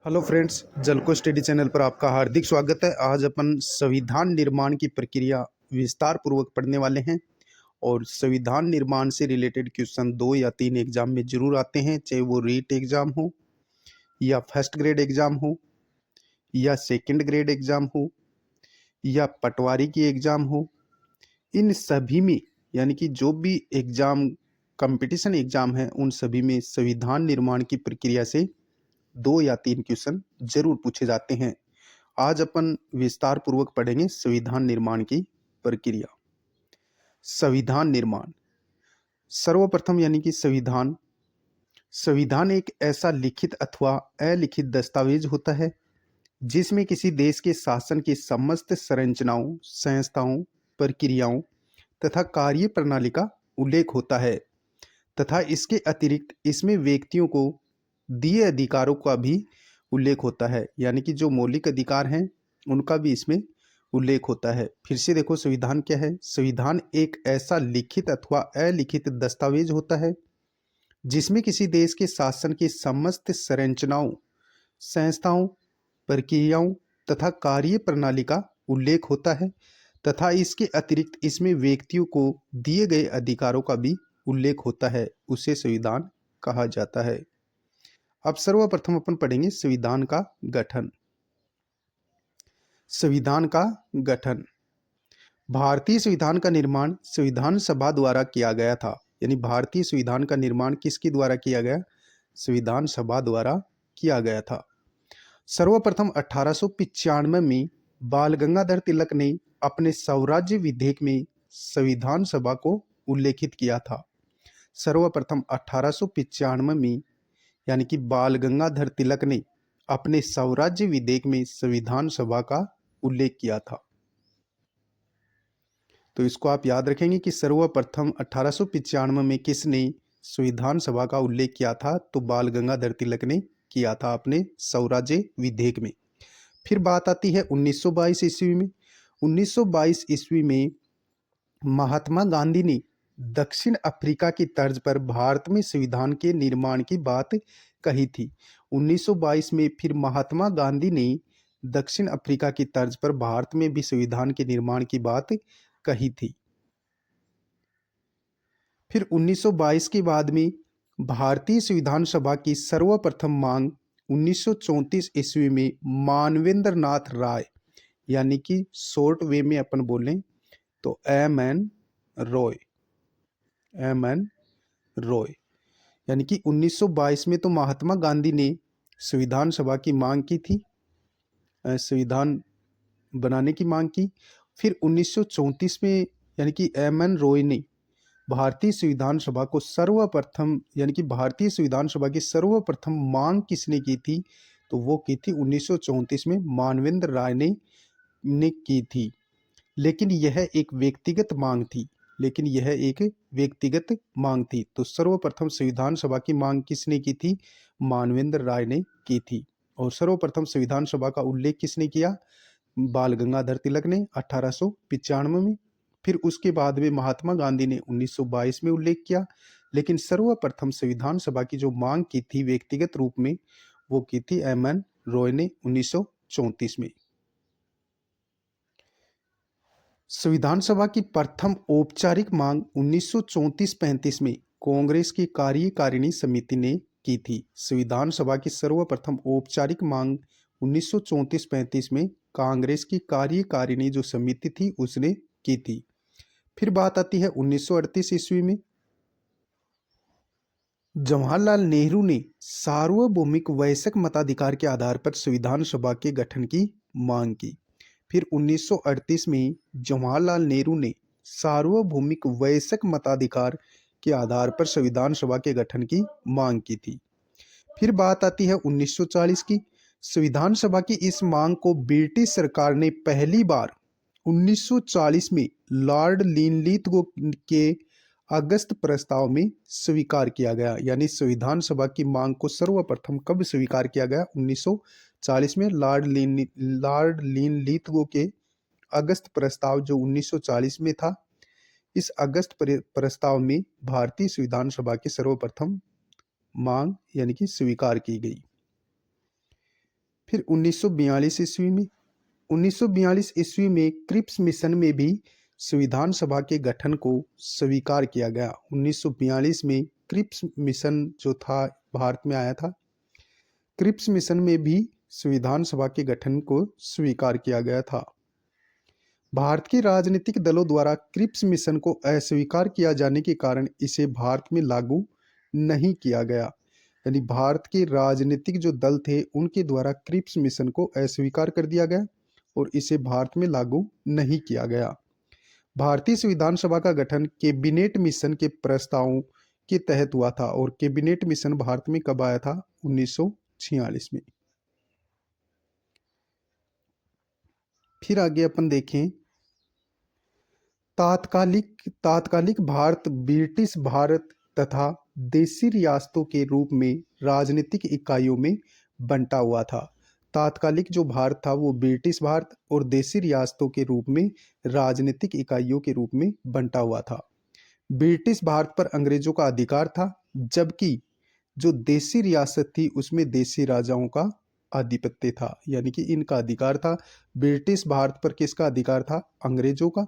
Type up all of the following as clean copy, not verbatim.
Hello friends, जलको study channel पर आपका हार्दिक स्वागत है। आज अपन संविधान निर्माण की प्रक्रिया विस्तार पूर्वक पढ़ने वाले हैं। और संविधान निर्माण से रिलेटेड क्वेश्चन 2 या 3 एग्जाम में जरूर आते हैं, चाहे वो रीट एग्जाम हो या फर्स्ट ग्रेड एग्जाम हो या सेकंड ग्रेड एग्जाम हो या पटवारी की एग्जाम हो। इन सभी में यानी कि जो भी एग्जाम कंपटीशन एग्जाम है उन सभी में संविधान निर्माण की प्रक्रिया से 2 या 3 क्वेश्चन जरूर पूछे जाते हैं। आज अपन विस्तार पूर्वक पढ़ेंगे संविधान निर्माण की प्रक्रिया। संविधान निर्माण सर्वप्रथम यानी कि संविधान संविधान एक ऐसा लिखित अथवा अलिखित दस्तावेज होता है जिसमें किसी देश के शासन की समस्त संरचनाओं, संस्थाओं, प्रक्रियाओं तथा कार्य प्रणाली का उल्लेख होता है तथा इसके अतिरिक्त इसमें व्यक्तियों को दिए अधिकारों का भी उल्लेख होता है, यानी कि जो मौलिक अधिकार हैं उनका भी इसमें उल्लेख होता है। फिर से देखो, संविधान क्या है? संविधान एक ऐसा लिखित अथवा अलिखित दस्तावेज होता है जिसमें किसी देश के शासन की समस्त संरचनाओं, संस्थाओं, प्रक्रियाओं तथा कार्य प्रणाली का उल्लेख होता है तथा इसके अतिरिक्त इसमें व्यक्तियों को दिए गए अधिकारों का भी उल्लेख होता है। उसे संविधान कहा जाता है। अब सर्वप्रथम अपन पढ़ेंगे संविधान का गठन। संविधान का गठन भारतीय संविधान का निर्माण संविधान सभा द्वारा किया गया था। यानी भारतीय संविधान का निर्माण किसके द्वारा किया गया? संविधान सभा द्वारा किया गया था। सर्वप्रथम 1895 में बाल गंगाधर तिलक ने अपने स्वराज्य विधेयक में संविधान सभा को उल्लेखित किया था। सर्वप्रथम 1895 में यानी कि बाल गंगाधर तिलक ने अपने स्वराज्य विधेयक में संविधान सभा का उल्लेख किया था। तो इसको आप याद रखेंगे कि सर्वप्रथम 1895 में किसने संविधान सभा का उल्लेख किया था? तो बाल गंगाधर तिलक ने किया था अपने स्वराज्य विधेयक में। फिर बात आती है 1922 ईस्वी में। 1922 ईस्वी में महात्मा गांधी ने दक्षिण अफ्रीका की तर्ज पर भारत में संविधान के निर्माण की बात कही थी। 1922 में फिर महात्मा गांधी ने दक्षिण अफ्रीका की तर्ज पर भारत में भी संविधान के निर्माण की बात कही थी। फिर 1922 के बाद में भारतीय संविधान सभा की सर्वप्रथम मांग 1934 ईस्वी में मानवेंद्र नाथ राय, यानी कि शॉर्ट वे में अपन बोलें तो एम एन रॉय, यानी कि 1922 में तो महात्मा गांधी ने संविधान सभा की मांग की थी, संविधान बनाने की मांग की। फिर 1934 में यानी कि एम.एन. रॉय ने भारतीय संविधान सभा को सर्वप्रथम यानी कि भारतीय संविधान सभा की सर्वप्रथम मांग किसने की थी? तो वो की थी 1934 में मानवेंद्र राय ने की थी। लेकिन यह एक व्यक्तिगत मांग थी। तो सर्वप्रथम संविधान सभा की मांग किसने की थी? मानवेंद्र राय ने की थी। और सर्वप्रथम संविधान सभा का उल्लेख किसने किया? बाल गंगाधर तिलक ने 1895 में। फिर उसके बाद में महात्मा गांधी ने 1922 में उल्लेख किया। लेकिन सर्वप्रथम संविधान सभा की जो मांग की थी व्यक्तिगत रूप में, वो की थी एम.एन. रॉय ने 1934 में। संविधान सभा की प्रथम औपचारिक मांग 1934-35 में कांग्रेस की कार्यकारिणी समिति ने की थी। संविधान सभा की सर्वप्रथम औपचारिक मांग 1934-35 में कांग्रेस की कार्यकारिणी जो समिति थी उसने की थी। फिर बात आती है 1938 ईस्वी में जवाहरलाल नेहरू ने सार्वभौमिक वयस्क मताधिकार के आधार पर संविधान सभा के गठन की मांग की। फिर 1938 में जवाहरलाल नेहरू ने सार्वभौमिक वयस्क मताधिकार के आधार पर संविधान सभा के गठन की मांग की थी। फिर बात आती है 1940 की। संविधान सभा की इस मांग को ब्रिटिश सरकार ने पहली बार 1940 में लॉर्ड लिनलिथगो के अगस्त प्रस्ताव में स्वीकार किया गया। यानी संविधान सभा की मांग को सर्वप्रथम कब स्वीकार किया गया? 1940 में लॉर्ड लिनलिथगो के अगस्त प्रस्ताव जो 1940 में था, इस अगस्त प्रस्ताव में भारतीय संविधान सभा की सर्वप्रथम मांग यानी कि स्वीकार की गई। फिर 1942 ईस्वी में 1942 ईस्वी में क्रिप्स मिशन में भी संविधान सभा के गठन को स्वीकार किया गया। 1942 में क्रिप्स मिशन जो था भारत में आया था। क्रिप्स मिशन में भी संविधान सभा के गठन को स्वीकार किया गया था। भारत के राजनीतिक दलों द्वारा क्रिप्स मिशन को अस्वीकार किया जाने के कारण इसे भारत में लागू नहीं किया गया। यानी भारत के राजनीतिक जो दल थे उनके द्वारा क्रिप्स मिशन को अस्वीकार कर दिया गया और इसे भारत में लागू नहीं किया गया। भारतीय संविधान सभा का गठन कैबिनेट मिशन के प्रस्तावों के तहत हुआ था और कैबिनेट मिशन भारत में कब आया था? 1946 में। फिर आगे अपन देखें, तात्कालिक भारत ब्रिटिश भारत तथा देशी रियासतों के रूप में राजनीतिक इकाइयों में बंटा हुआ था। तात्कालिक जो भारत था वो ब्रिटिश भारत और देशी रियासतों के रूप में राजनीतिक इकाइयों के रूप में बंटा हुआ था। ब्रिटिश भारत पर अंग्रेजों का अधिकार था, जबकि जो देशी रियासत थी उसमें देशी राजाओं का आधिपत्य था। यानी कि इनका अधिकार था। ब्रिटिश भारत पर किसका अधिकार था? अंग्रेजों का।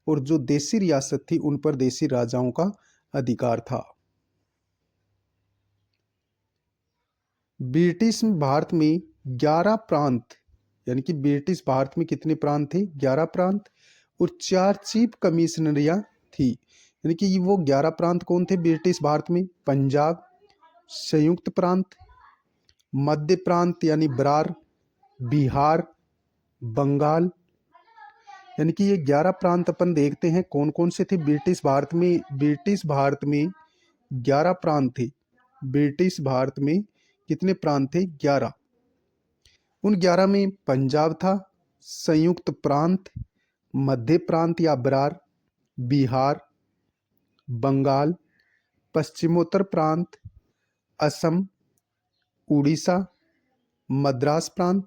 और जो देशी रियासत थी उन पर देशी राजाओं का अधिकार था। ब्रिटिश भारत में 11 प्रांत, यानी कि ब्रिटिश भारत में कितने प्रांत थे? 11 प्रांत और 4 चीफ कमिश्नरियां थी। यानी कि वो 11 प्रांत कौन थे ब्रिटिश भारत में? पंजाब, संयुक्त प्रांत, मध्य प्रांत यानी बरार, बिहार, बंगाल। यानी कि ये 11 प्रांत अपन देखते हैं कौन कौन से थे ब्रिटिश भारत में। ब्रिटिश भारत में 11 प्रांत थे। ब्रिटिश भारत में कितने प्रांत थे? 11। उन 11 में पंजाब था, संयुक्त प्रांत, मध्य प्रांत या बरार, बिहार, बंगाल, पश्चिमोत्तर प्रांत, असम, उड़ीसा, मद्रास प्रांत,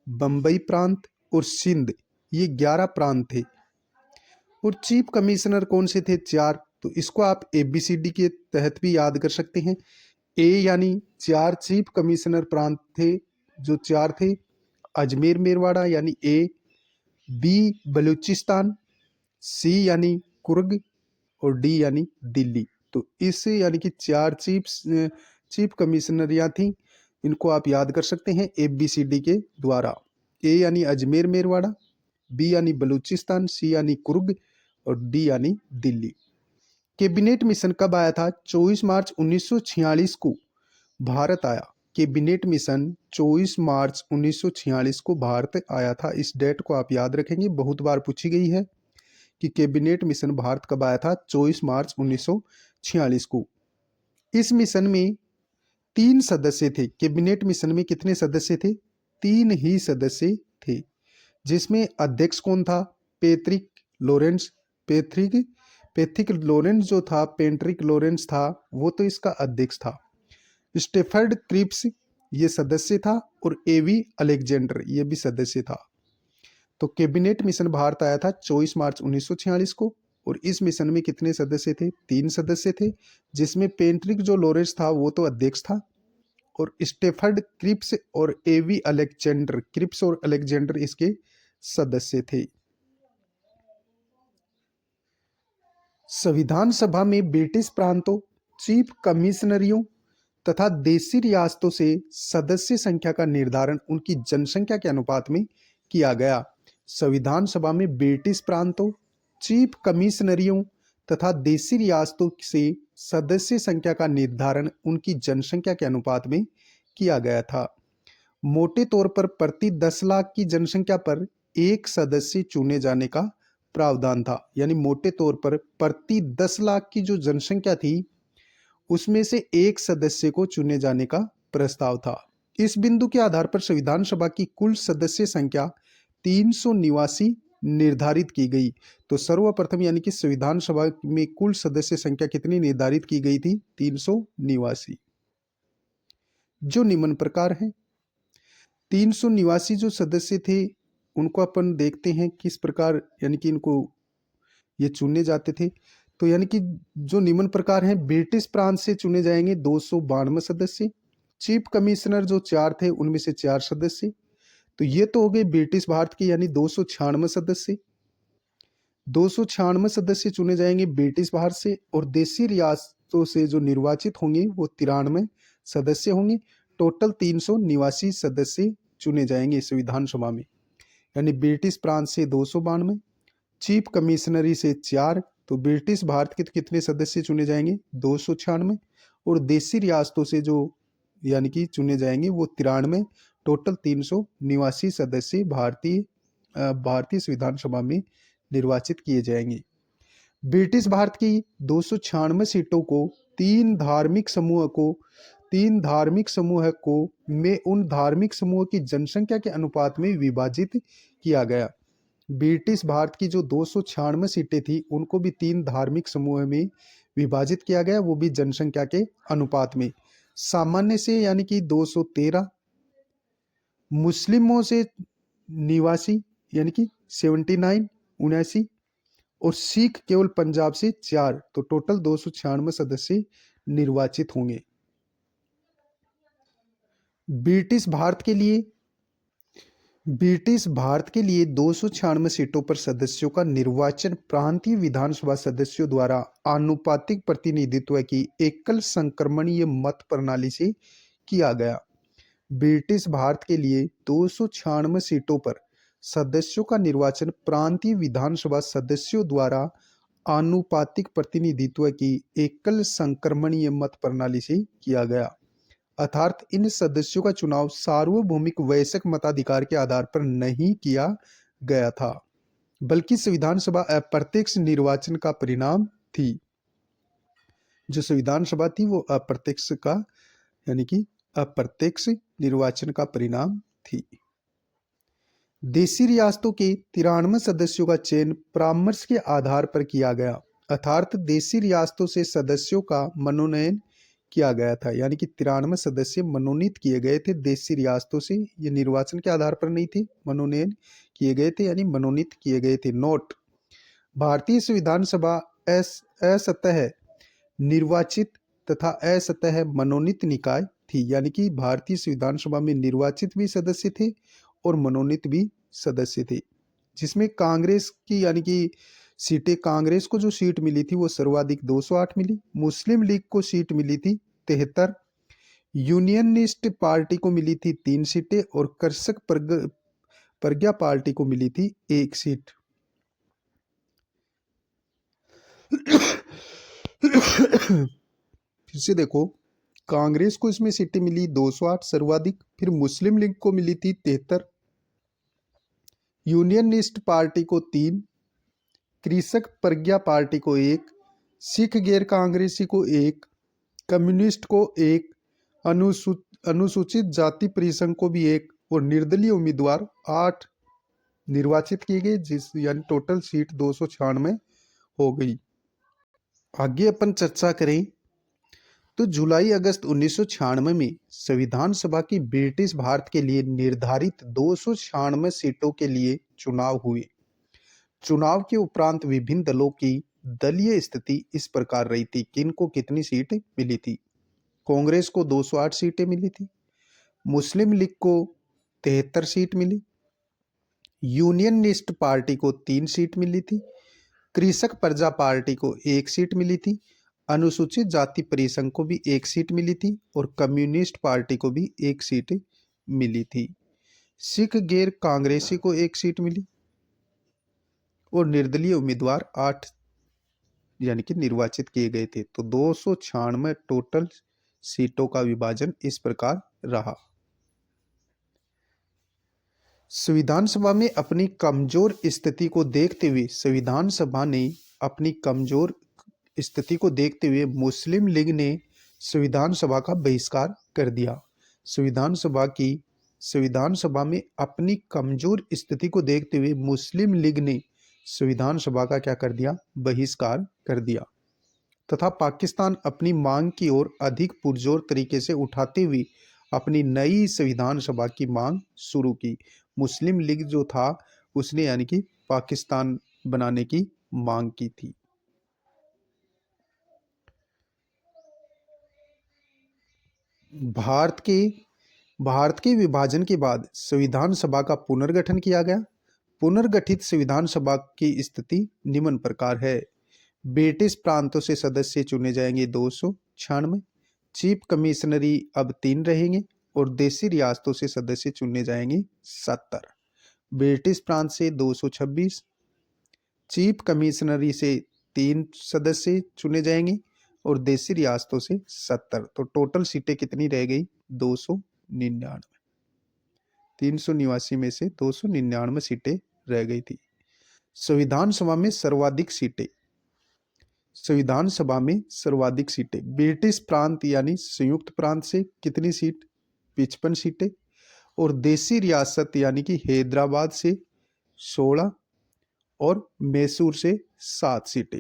बंबई प्रांत और सिंध। ये 11 प्रांत थे। और चीफ कमिश्नर कौन से थे? 4। तो इसको आप ABCD के तहत भी याद कर सकते हैं। ए यानी 4 चीफ कमिश्नर प्रांत थे जो 4 थे। अजमेर मेरवाड़ा यानी ए, बी बलूचिस्तान, सी यानी कुर्ग और डी यानी दिल्ली। तो इस यानी कि 4 चीफ कमिश्नरियाँ थी। इनको आप याद कर सकते हैं ABCD के द्वारा। ए यानी अजमेर मेरवाड़ा, बी यानी बलूचिस्तान, सी यानी कुर्ग और डी यानी दिल्ली। कैबिनेट मिशन कब आया था? 24 मार्च 1946 को भारत आया। कैबिनेट मिशन 24 मार्च 1946 को भारत आया था। इस डेट को आप याद रखेंगे, बहुत बार पूछी गई है कि कैबिनेट मिशन भारत कब आया था? 24 मार्च 1946 को। इस मिशन में 3 सदस्य थे। कैबिनेट मिशन में कितने सदस्य थे? 3 ही सदस्य थे, जिसमें अध्यक्ष कौन था? Patrick Lawrence. पैट्रिक लॉरेंस जो था, पैट्रिक लॉरेंस था, वो तो इसका अध्यक्ष था। स्टेफर्ड क्रिप्स ये सदस्य था और एवी अलेक्जेंडर ये भी सदस्य था। तो कैबिनेट मिशन भारत आया था 24 मार्च 1946 को और इस मिशन में कितने सदस्य थे? 3 सदस्य थे, जिसमें पैट्रिक जो लॉरेंस था वो तो अध्यक्ष था और स्टेफर्ड क्रिप्स और एवी अलेक्जेंडर, क्रिप्स और अलेक्जेंडर इसके सदस्य थे। संविधान सभा में ब्रिटिश प्रांतों, चीफ कमिश्नरियों तथा देशी रियासतों से सदस्य संख्या का निर्धारण उनकी जनसंख्या के अनुपात में किया गया। संविधान सभा में ब्रिटिश प्रांतों, चीफ कमिश्नरियों तथा देशी रियासतों से सदस्य संख्या का निर्धारण उनकी जनसंख्या के अनुपात में किया गया था। मोटे तौर पर प्रति 10 लाख की जनसंख्या पर एक सदस्य चुने जाने का प्रावधान था। यानी मोटे तौर पर प्रति 10 लाख की जो जनसंख्या थी उसमें से एक सदस्य को चुने जाने का प्रस्ताव था। इस बिंदु के आधार पर संविधान सभा की कुल सदस्य संख्या 389 निर्धारित की गई। तो सर्वप्रथम यानी कि संविधान सभा में कुल सदस्य संख्या कितनी निर्धारित की गई थी? 389, जो निम्न प्रकार है। 389 जो सदस्य थे उनको अपन देखते हैं किस प्रकार यानी कि इनको ये चुने जाते थे। तो यानी कि जो निम्न प्रकार हैं, ब्रिटिश प्रांत से चुने जाएंगे 292 सदस्य। चीफ कमिश्नर जो 4 थे उनमें से 4 सदस्य। तो ये तो हो गए ब्रिटिश भारत के यानी 296 सदस्य। 296 सदस्य चुने जाएंगे ब्रिटिश भारत से, और देशी रियासतों से जो निर्वाचित होंगे वो 93 सदस्य होंगे। टोटल 300 निवासी सदस्य चुने जाएंगे इस विधानसभा में। यानी ब्रिटिश प्रांत से 292, चीफ कमिश्नरी से 4, तो ब्रिटिश भारत के तो कितने सदस्य चुने जाएंगे 296, और देशी रियासतों से जो यानी कि चुने जाएंगे वो 93। टोटल 300 निवासी सदस्य भारतीय विधानसभा में निर्वाचित किए जाएंगे। ब्रिटिश भारत की 296 सीटों को तीन धार्मिक समूह को में उन धार्मिक समूह की जनसंख्या के अनुपात में विभाजित किया गया। ब्रिटिश भारत की जो 296 सीटें थी उनको भी 3 धार्मिक समूह में विभाजित किया गया, वो भी जनसंख्या के अनुपात में। सामान्य से यानी कि 213, मुस्लिमों से निवासी यानी कि 79 79, और सिख केवल पंजाब से 4, तो टोटल 296 सदस्य निर्वाचित होंगे। ब्रिटिश भारत के लिए 296 सीटों पर सदस्यों का निर्वाचन प्रांतीय विधानसभा सदस्यों द्वारा आनुपातिक प्रतिनिधित्व की एकल संक्रमणीय मत प्रणाली से किया गया। ब्रिटिश भारत के लिए 296 सीटों पर सदस्यों का निर्वाचन प्रांतीय विधानसभा सदस्यों द्वारा आनुपातिक प्रतिनिधित्व की एकल संक्रमणीय मत प्रणाली से किया गया, अर्थात इन सदस्यों का चुनाव सार्वभौमिक वयस्क मताधिकार के आधार पर नहीं किया गया था, बल्कि संविधान सभा अप्रत्यक्ष निर्वाचन का परिणाम थी। जो संविधान सभा थी वो अप्रत्यक्ष का यानी कि अप्रत्यक्ष निर्वाचन का परिणाम थी। देशी रियासतों के 93 सदस्यों का चयन परामर्श के आधार पर किया गया, अर्थात देशी रियासतों से सदस्यों का मनोनयन किया गया था। यानी कि 93 सदस्य मनोनीत किए गए थे देशी रियासतों से, ये निर्वाचन के आधार पर नहीं थे, मनोनयन किए गए थे यानी मनोनीत किए गए थे। नोट: भारतीय संविधान सभा असतः निर्वाचित तथा असतः मनोनीत निकाय थी। यानी कि भारतीय संविधान सभा में निर्वाचित भी सदस्य थे और मनोनीत भी सदस्य थे, जिसमें कांग्रेस की यानी कि सीटें, कांग्रेस को जो सीट मिली थी वो सर्वाधिक 208 मिली, मुस्लिम लीग को सीट मिली थी 73, यूनियनिस्ट पार्टी को मिली थी 3 सीटें और कृषक प्रज्ञा पार्टी को मिली थी 1 सीट। फिर से देखो, कांग्रेस को इसमें सीटें मिली 208 सर्वाधिक, फिर मुस्लिम लीग को मिली थी 73, यूनियनिस्ट पार्टी को 3, कृषक प्रज्ञा पार्टी को 1, सिख गैर कांग्रेसी को 1, कम्युनिस्ट को 1, अनुसूचित जाति परिसंघ को भी 1 और निर्दलीय उम्मीदवार 8 निर्वाचित किए गए, जिस यानी टोटल सीट 296 हो गई। आगे अपन चर्चा करें तो जुलाई अगस्त 1996 में संविधान सभा की ब्रिटिश भारत के लिए निर्धारित 296 सीटों के लिए चुनाव हुए। चुनाव के उपरांत विभिन्न दलों की दलीय स्थिति इस प्रकार रही थी। किनको कितनी सीट मिली थी? कांग्रेस को 208 सीटें मिली थी, मुस्लिम लीग को 73 सीट मिली, यूनियनिस्ट पार्टी को 3 सीट मिली थी, कृषक प्रजा पार्टी को 1 सीट मिली थी, अनुसूचित जाति परिसंघ को भी 1 सीट मिली थी और कम्युनिस्ट पार्टी को भी 1 सीट मिली थी। सिख गैर कांग्रेसी को 1 सीट मिली और निर्दलीय उम्मीदवार 8 यानी कि निर्वाचित किए गए थे। तो 296 टोटल सीटों का विभाजन इस प्रकार रहा। संविधान सभा में अपनी कमजोर स्थिति को देखते हुए मुस्लिम लीग ने संविधान सभा का बहिष्कार कर दिया। संविधान सभा में अपनी कमजोर स्थिति को देखते हुए मुस्लिम लीग ने संविधान सभा का क्या कर दिया? बहिष्कार कर दिया तथा पाकिस्तान अपनी मांग की ओर अधिक पुरजोर तरीके से उठाते हुए अपनी नई संविधान सभा की मांग शुरू की। मुस्लिम लीग जो था उसने यानी कि पाकिस्तान बनाने की मांग की थी। भारत के भारत के विभाजन के बाद संविधान सभा का पुनर्गठन किया गया। पुनर्गठित संविधान सभा की स्थिति निम्न प्रकार है। ब्रिटिश प्रांतों से सदस्य चुने जाएंगे 296, चीफ कमिश्नरी अब 3 रहेंगे और देशी रियासतों से सदस्य चुने जाएंगे 70। ब्रिटिश प्रांत से 226, चीफ कमिश्नरी से 3 सदस्य चुने जाएंगे और देशी रियासतों से 70। तो टोटल सीटें कितनी रह गई? 299। 389 में से 299 सीटें रह गई थी। संविधान सभा में सर्वाधिक सीटें। संविधान सभा में सर्वाधिक सीटें ब्रिटिश प्रांत यानी संयुक्त प्रांत से कितनी सीट? 55 सीटें और देशी रियासत यानी कि हैदराबाद से 16 और मैसूर से 7 सीटें।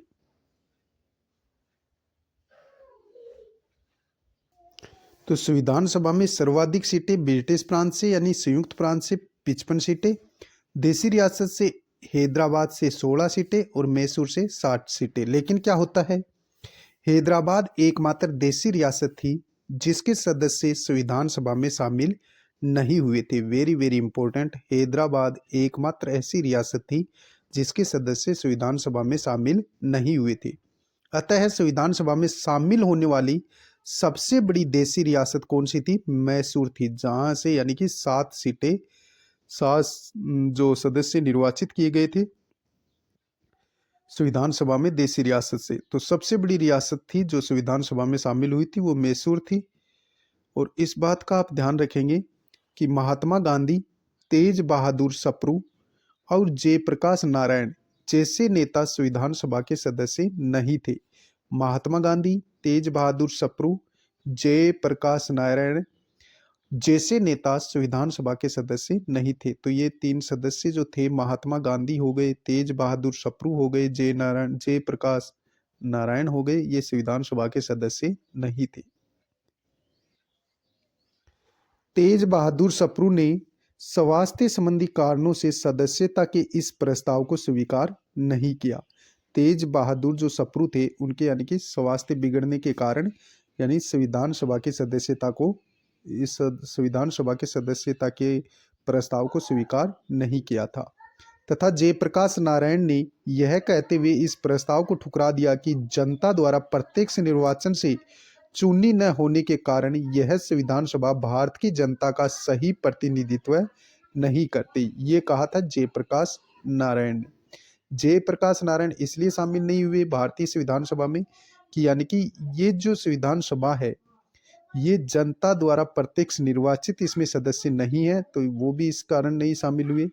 तो संविधान सभा में सर्वाधिक सीटें ब्रिटिश प्रांत से यानी संयुक्त प्रांत से 55 सीटें, देशी रियासत से हैदराबाद से 16 सीटें और मैसूर से 60 सीटें। लेकिन क्या होता है, हैदराबाद एकमात्र देशी रियासत थी जिसके सदस्य संविधान सभा में शामिल नहीं हुए थे। वेरी वेरी इंपॉर्टेंट, हैदराबाद एकमात्र ऐसी रियासत थी जिसके सदस्य संविधान सभा में शामिल नहीं हुए थे। अतः संविधान सभा में शामिल होने वाली सबसे बड़ी देशी रियासत कौन सी थी? मैसूर थी, जहां से यानी कि 7 सीटें, 7 जो सदस्य निर्वाचित किए गए थे संविधान सभा में देशी रियासत से। तो सबसे बड़ी रियासत थी जो संविधान सभा में शामिल हुई थी वो मैसूर थी। और इस बात का आप ध्यान रखेंगे कि महात्मा गांधी, तेज बहादुर सप्रू और जयप्रकाश नारायण जैसे नेता संविधान सभा के सदस्य नहीं थे। महात्मा गांधी, तेज बहादुर सप्रू, जयप्रकाश नारायण जैसे नेता संविधान सभा के सदस्य नहीं थे। तो ये 3 सदस्य जो थे, महात्मा गांधी हो गए, तेज बहादुर सप्रू हो गए, जयप्रकाश नारायण हो गए, ये संविधान सभा के सदस्य नहीं थे। तेज बहादुर सप्रू ने स्वास्थ्य संबंधी कारणों से सदस्यता के इस प्रस्ताव को स्वीकार नहीं किया। तेज बहादुर जो सप्रू थे उनके यानी कि स्वास्थ्य बिगड़ने के कारण यानी संविधान सभा की सदस्यता को, इस संविधान सभा के सदस्यता के प्रस्ताव को स्वीकार नहीं किया था। तथा जयप्रकाश नारायण ने यह कहते हुए इस प्रस्ताव को ठुकरा दिया कि जनता द्वारा प्रत्यक्ष निर्वाचन से चुनी न होने के कारण यह संविधान सभा भारत की जनता का सही प्रतिनिधित्व नहीं करती। ये कहा था जयप्रकाश नारायण ने। जयप्रकाश नारायण इसलिए शामिल नहीं हुए भारतीय संविधान सभा में कि यानी कि ये जो संविधान सभा है ये जनता द्वारा प्रत्यक्ष निर्वाचित इसमें सदस्य नहीं है, तो वो भी इस कारण नहीं शामिल हुए।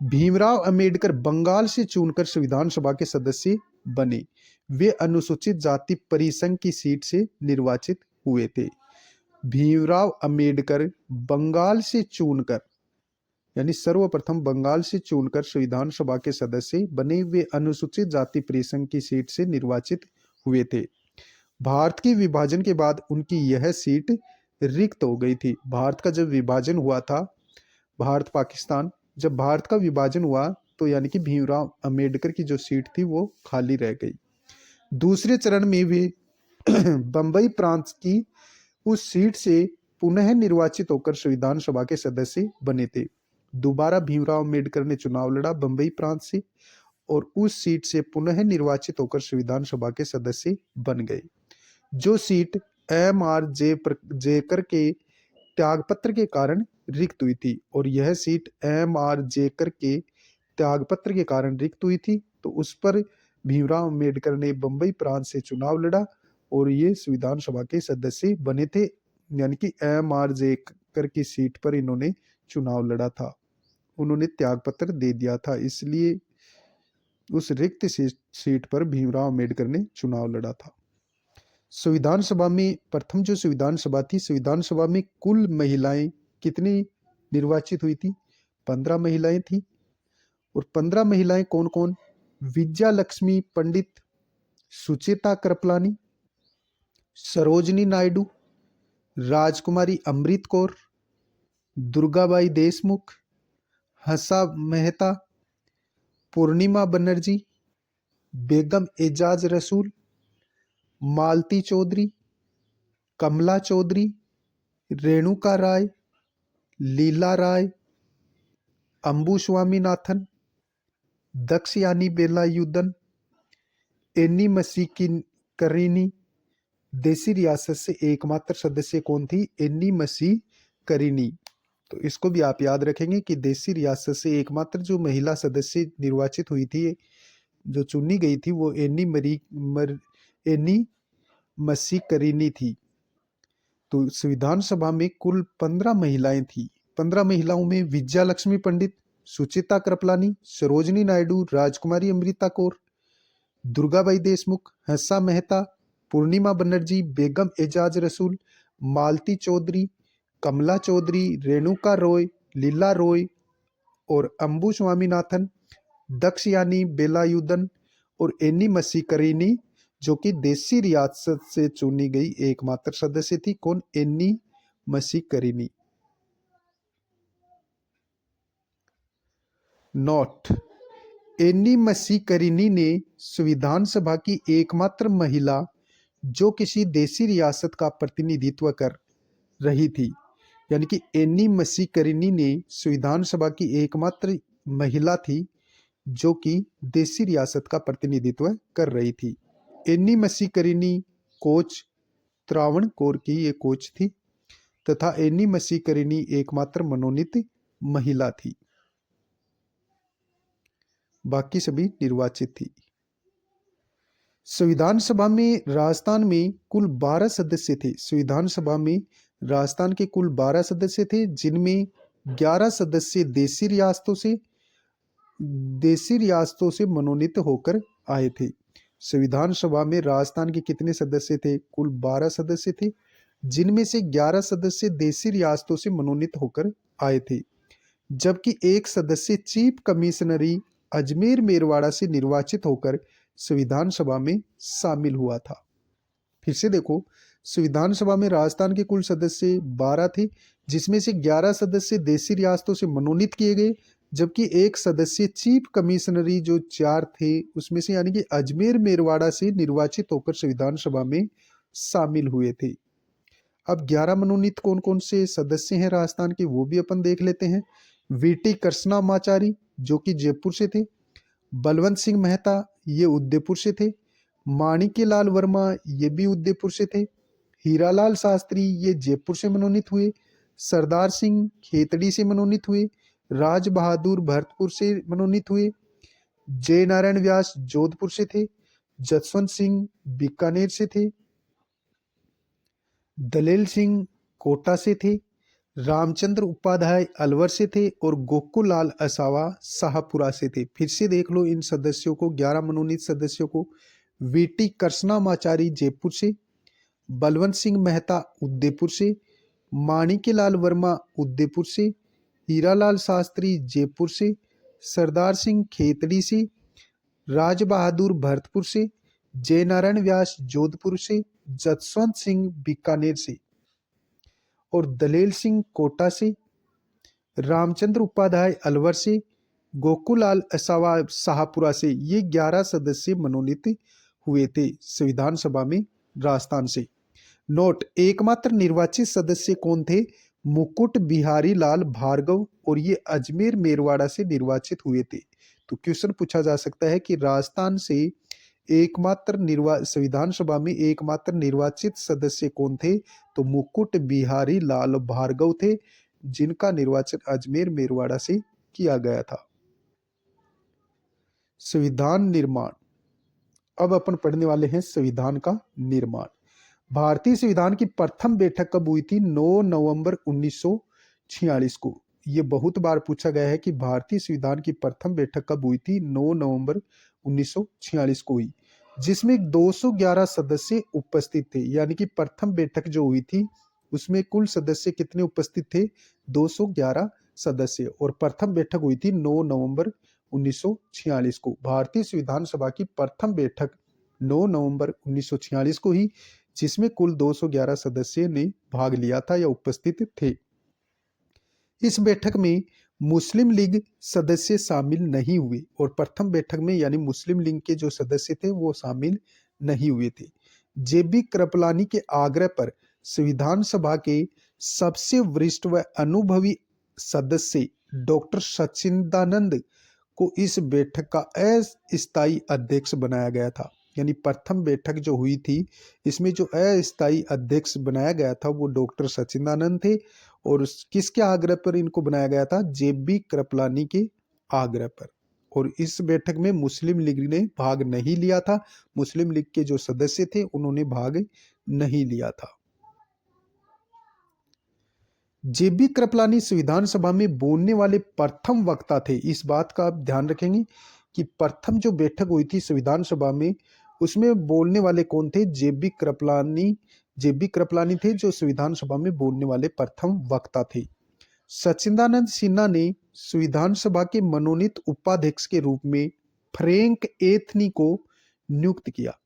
भीमराव अंबेडकर बंगाल से चुनकर संविधान सभा के सदस्य बने। वे अनुसूचित जाति परिसंघ की सीट से निर्वाचित हुए थे। भीमराव अंबेडकर बंगाल से चुनकर यानी सर्वप्रथम बंगाल से चुनकर संविधान सभा के सदस्य बने। वे अनुसूचित जाति परिसंघ की सीट से निर्वाचित हुए थे। भारत के विभाजन के बाद उनकी यह सीट रिक्त हो गई थी। भारत का जब विभाजन हुआ था, भारत पाकिस्तान, जब भारत का विभाजन हुआ तो यानी कि भीमराव अंबेडकर की जो सीट थी वो खाली रह गई। दूसरे चरण में वे बंबई प्रांत की उस सीट से पुनः निर्वाचित होकर संविधान सभा के सदस्य बने थे। दोबारा भीमराव अंबेडकर ने चुनाव लड़ा बंबई प्रांत से और उस सीट से पुनः निर्वाचित होकर संविधान सभा के सदस्य बन गए। जो सीट M.R. जेकर के त्यागपत्र के कारण रिक्त हुई थी और यह सीट M.R. जेकर के त्यागपत्र के कारण रिक्त हुई थी, तो उस पर भीमराव अंबेडकर ने बंबई प्रांत से चुनाव लड़ा और ये संविधान सभा के सदस्य बने थे। यानी कि M.R. जेकर की सीट पर इन्होंने चुनाव लड़ा था, उन्होंने त्यागपत्र दे दिया था, इसलिए उस रिक्त सीट पर भीमराव अंबेडकर ने चुनाव लड़ा था। संविधान सभा में प्रथम जो संविधान सभा थी, संविधान सभा में कुल महिलाएं कितनी निर्वाचित हुई थी? 15 महिलाएं थी। और 15 महिलाएं कौन कौन? विजया लक्ष्मी पंडित, सुचेता कृपलानी, सरोजनी नायडू, राजकुमारी अमृत कौर, दुर्गाबाई देशमुख, हंसा मेहता, पूर्णिमा बनर्जी, बेगम एजाज रसूल, मालती चौधरी, कमला चौधरी, रेणुका राय, लीला राय, अंबु स्वामीनाथन, दक्षयानी बेलायुधन, एनी मसीकरीनी। देसी रियासत से एकमात्र सदस्य कौन थी? एनी मसीकरीनी। तो इसको भी आप याद रखेंगे कि देसी रियासत से एकमात्र जो महिला सदस्य निर्वाचित हुई थी, जो चुनी गई थी, वो एनी मसीकरीनी थी। तो संविधान सभा में कुल 15 महिलाएं थी। 15 महिलाओं में विजया लक्ष्मी पंडित, सुचिता कृपलानी, सरोजनी नायडू, राजकुमारी अमृता कौर, दुर्गाबाई देशमुख, हंसा मेहता, पूर्णिमा बनर्जी, बेगम एजाज रसूल, मालती चौधरी, कमला चौधरी, रेणुका रॉय, लीला रॉय और अंबु स्वामीनाथन, दक्षयानी बेलायुधन और एनी मसीकरीनी, जो कि देसी रियासत से चुनी गई एकमात्र सदस्य थी। कौन? एनी मसीकरीनी। नोट: एनी मसीकरीनी ने संविधान सभा की एकमात्र महिला जो किसी देसी रियासत का प्रतिनिधित्व कर रही थी, यानी कि एनी मसीकरीनी ने संविधान सभा की एकमात्र महिला थी जो कि देसी रियासत का प्रतिनिधित्व कर रही थी। एनी मसीकरीनी कोच त्रावणकोर की ये कोच थी तथा एनी मसीकरीनी एकमात्र मनोनीत महिला थी, बाकी सभी निर्वाचित थी। संविधान सभा में राजस्थान में कुल 12 सदस्य थे। संविधान सभा में राजस्थान के कुल 12 सदस्य थे, जिनमें 11 सदस्य देसी रियासतों से मनोनीत होकर आए थे। संविधान सभा में राजस्थान के कितने सदस्य थे? कुल 12 सदस्य थे, जिनमें से 11 सदस्य देसी रियासतों से मनोनीत होकर आए थे, जबकि एक सदस्य चीफ कमिश्नरी अजमेर मेरवाड़ा से निर्वाचित होकर संविधान सभा में शामिल हुआ था। फिर से देखो, संविधान सभा में राजस्थान के कुल सदस्य 12 थे, जिसमें से 11 सदस्य देसी रियासतों से मनोनीत किए गए, जबकि एक सदस्य चीफ कमिश्नरी जो 4 थे उसमें से, यानी कि अजमेर मेरवाड़ा से निर्वाचित होकर संविधान सभा में शामिल हुए थे। अब 11 मनोनीत कौन कौन से सदस्य हैं राजस्थान के, वो भी अपन देख लेते हैं। वीटी कृष्णामाचारी जो कि जयपुर से थे, बलवंत सिंह मेहता ये उदयपुर से थे, माणिक्यलाल वर्मा ये भी उदयपुर से थे, हीरालाल शास्त्री ये जयपुर से मनोनीत हुए, सरदार सिंह खेतड़ी से मनोनीत हुए, राज बहादुर भरतपुर से मनोनीत हुए, जय नारायण व्यास जोधपुर से थे, जसवंत सिंह बीकानेर से थे, दलेल सिंह कोटा से थे, रामचंद्र उपाध्याय अलवर से थे और गोकुल लाल असावा शाहपुरा से थे। फिर से देख लो इन सदस्यों को, 11 मनोनीत सदस्यों को। वीटी कृष्णामाचारी जयपुर से, बलवंत सिंह मेहता उदयपुर से, माणिक्यलाल वर्मा उदयपुर से, हीरालाल शास्त्री जयपुर से, सरदार सिंह खेतड़ी से, राज बहादुर भरतपुर से, जय नारायण व्यास जोधपुर से, जसवंत सिंह बीकानेर से और दलेल सिंह कोटा से, रामचंद्र उपाध्याय अलवर से, गोकुलाल असावा शाहपुरा से, ये 11 सदस्य मनोनीत हुए थे संविधान सभा में राजस्थान से। नोट: एकमात्र निर्वाचित सदस्य कौन थे? मुकुट बिहारी लाल भार्गव, और ये अजमेर मेरवाड़ा से निर्वाचित हुए थे। तो क्वेश्चन पूछा जा सकता है कि राजस्थान से एकमात्र संविधान सभा में एकमात्र निर्वाचित सदस्य कौन थे? तो मुकुट बिहारी लाल भार्गव थे, जिनका निर्वाचन अजमेर मेरवाड़ा से किया गया था। संविधान निर्माण। अब अपन पढ़ने वाले हैं संविधान का निर्माण। भारतीय संविधान की प्रथम बैठक कब हुई थी? 9 नवंबर 1946 को। ये बहुत बार पूछा गया है कि भारतीय संविधान की प्रथम बैठक कब हुई थी? 9 नवंबर 1946 को हुई, जिसमें 211 सदस्य उपस्थित थे। यानी कि प्रथम बैठक जो हुई थी उसमें कुल सदस्य कितने उपस्थित थे? 211 सदस्य। और प्रथम बैठक हुई थी 9 नवंबर 1946 को। भारतीय संविधान सभा की प्रथम बैठक 9 नवंबर 1946 को ही, जिसमें कुल 211 सदस्य ने भाग लिया था या उपस्थित थे। इस बैठक में मुस्लिम लीग सदस्य शामिल नहीं हुए और प्रथम बैठक में यानी मुस्लिम लीग के जो सदस्य थे वो शामिल नहीं हुए थे। जेबी कृपलानी के आग्रह पर संविधान सभा के सबसे वरिष्ठ व अनुभवी सदस्य डॉक्टर सच्चिदानंद को इस बैठक का अस्थायी अध्यक्ष बनाया गया था। यानी प्रथम बैठक जो हुई थी, इसमें जो अस्थायी अध्यक्ष बनाया गया था वो डॉक्टर सच्चिदानंद थे। और किसके आग्रह पर इनको बनाया गया था? जेबी कृपलानी के आग्रह पर। और इस बैठक में मुस्लिम लीग ने भाग नहीं लिया था। मुस्लिम लीग के जो सदस्य थे उन्होंने भाग नहीं लिया था। जेबी कृपलानी संविधान सभा में बोलने वाले प्रथम वक्ता थे। इस बात का आप ध्यान रखेंगे कि प्रथम जो बैठक हुई थी संविधान सभा में, उसमें बोलने वाले कौन थे? जेबी कृपलानी थे जो संविधान सभा में बोलने वाले प्रथम वक्ता थे। सच्चिदानंद सिन्हा ने संविधान सभा के मनोनीत उपाध्यक्ष के रूप में फ्रैंक एंथनी को नियुक्त किया।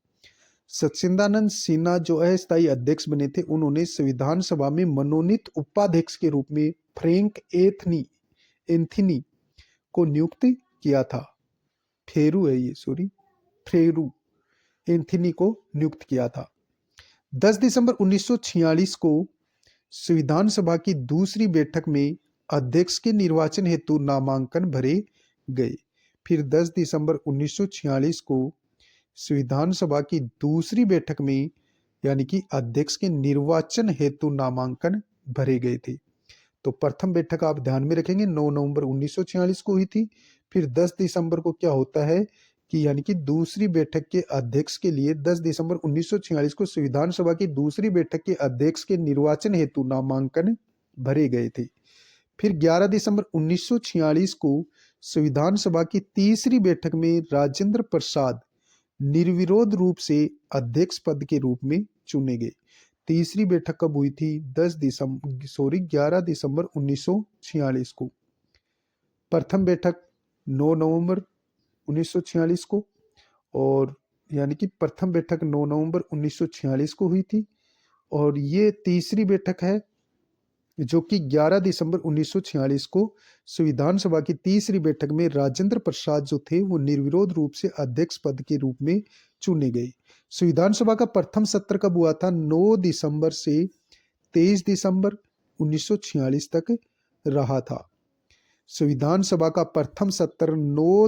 सच्चिदानंद सिन्हा जो अस्थायी अध्यक्ष बने थे, उन्होंने संविधान सभा में मनोनीत उपाध्यक्ष के रूप में फ्रैंक एंथनी को नियुक्त किया था। फ्रेरू एंथनी को नियुक्त किया था। 10 दिसंबर 1946 को संविधान सभा की दूसरी बैठक में अध्यक्ष के निर्वाचन हेतु नामांकन भरे गए। फिर 10 दिसंबर 1946 को संविधान सभा की दूसरी बैठक में यानी कि अध्यक्ष के निर्वाचन हेतु नामांकन भरे गए थे। तो प्रथम बैठक आप ध्यान में रखेंगे 9 नवंबर 1946 को हुई थी। फिर 10 दिसंबर को क्या होता है कि यानी कि दूसरी बैठक के अध्यक्ष के लिए 10 दिसंबर 1946 को संविधान सभा की दूसरी बैठक के अध्यक्ष के निर्वाचन हेतु नामांकन भरे गए थे। फिर 11 दिसंबर 1946 को संविधान सभा की तीसरी बैठक में राजेंद्र प्रसाद निर्विरोध रूप से अध्यक्ष पद के रूप में चुने गए। तीसरी बैठक कब हुई थी? 11 दिसंबर 1946 को। प्रथम बैठक 9 नवंबर 1946 को, और यानी कि प्रथम बैठक 9 नवंबर 1946 को हुई थी। और ये तीसरी बैठक है जो कि 11 दिसंबर 1946 को संविधान सभा की तीसरी बैठक में राजेंद्र प्रसाद जो थे वो निर्विरोध रूप से अध्यक्ष पद के रूप में चुने गए। संविधान सभा का प्रथम सत्र कब हुआ था? 9 दिसंबर से 23 दिसंबर 1946 तक रहा था। संविधान सभा का प्रथम सत्र 9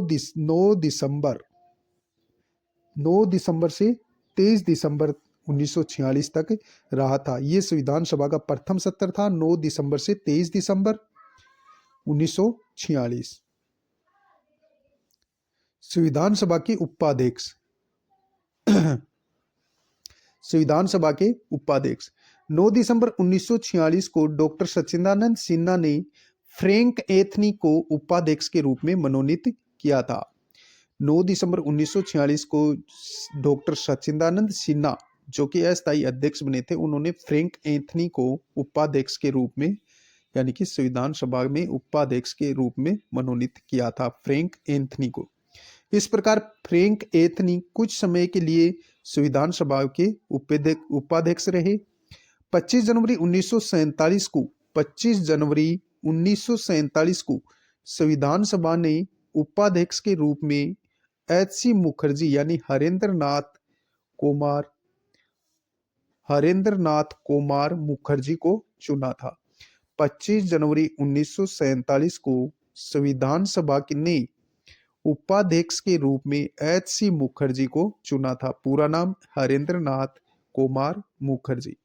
दिसंबर से 23 दिसंबर 1946 तक रहा था। यह संविधान सभा का प्रथम सत्र था, 9 दिसंबर से 23 दिसंबर 1946। संविधान सभा के उपाध्यक्ष संविधान सभा के उपाध्यक्ष 9 दिसंबर 1946 को डॉक्टर सच्चिदानंद सिन्हा ने फ्रैंक एंथनी को उपाध्यक्ष के रूप में मनोनीत किया था। 9 दिसंबर 1946 को डॉक्टर सच्चिदानंद सिन्हा जो कि अस्थायी अध्यक्ष बने थे, उन्होंने फ्रैंक एंथनी को उपाध्यक्ष के रूप में यानी कि संविधान सभा में उपाध्यक्ष के रूप में मनोनीत किया था, फ्रैंक एंथनी को। इस प्रकार फ्रैंक एंथनी कुछ समय के लिए संविधान सभा के उपाध्यक्ष रहे। 25 जनवरी 1947 को संविधान सभा ने उपाध्यक्ष के रूप में एच.सी. मुखर्जी यानी हरेंद्रनाथ कुमार मुखर्जी को चुना था। 25 जनवरी 1947 को संविधान सभा ने उपाध्यक्ष के रूप में एच.सी. मुखर्जी को चुना था। पूरा नाम हरेंद्रनाथ कुमार मुखर्जी।